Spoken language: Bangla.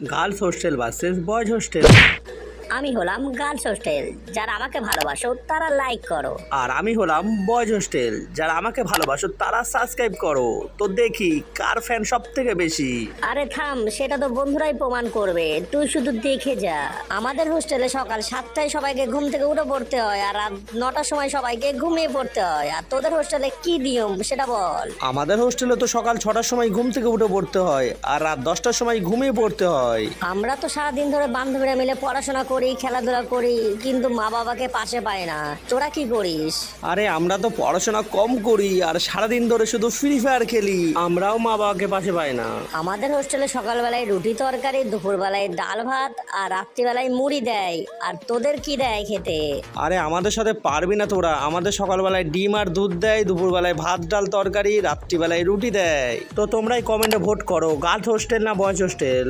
Girls hostel versus boys hostel. আমি হলাম গার্লস হোস্টেল, যারা আমাকে ভালোবাসো তারা লাইক করো। আর আমি হলাম বয়েজ হোস্টেল, যারা আমাকে ভালোবাসো তারা সাবস্ক্রাইব করো। তো দেখি কার ফ্যান সব থেকে বেশি। আরে থাম, সেটা তো বন্ধুরাই প্রমাণ করবে, তুই শুধু দেখে যা। আমাদের হোস্টেলে সকাল 7টায় সবাইকে ঘুম থেকে উঠে পড়তে হয়, আর রাত 9টার সময় সবাইকে ঘুমিয়ে পড়তে হয়। আর তোদের হোস্টেলে কি নিয়ম সেটা বল। আমাদের হোস্টেলে তো সকাল 6টার সময় ঘুম থেকে উঠে পড়তে হয়, আর রাত 10টার সময় ঘুমিয়ে পড়তে হয়। আমরা তো সারাদিন ধরে বান্ধবীরা মিলে পড়াশোনা করি, খেলাধুলা করি, কিন্তু মা বাবাকে পাশে পাই না। তোরা কি করিস? আরে আমরা তো পড়াশোনা কম করি আর সারাদিন ধরে শুধু ফ্রি ফায়ার খেলি, আমরাও মা বাবাকে পাশে পাই না। আমাদের হোস্টেলে সকালবেলায় রুটি তরকারি, দুপুরবেলায় ডাল ভাত, আর রাত্রিবেলায় মুড়ি দেয়। আর তোদের কি দেয় খেতে? আরে আমাদের সাথে পারবি না তোরা। আমাদের সকালবেলায় ডিম আর দুধ দেয়, দুপুরবেলায় ভাত ডাল তরকারি, রাত্রিবেলায় রুটি দেয়। তো তোমরাই কমেন্টে ভোট করো, গার্লস হোস্টেল না বয়েজ হোস্টেল।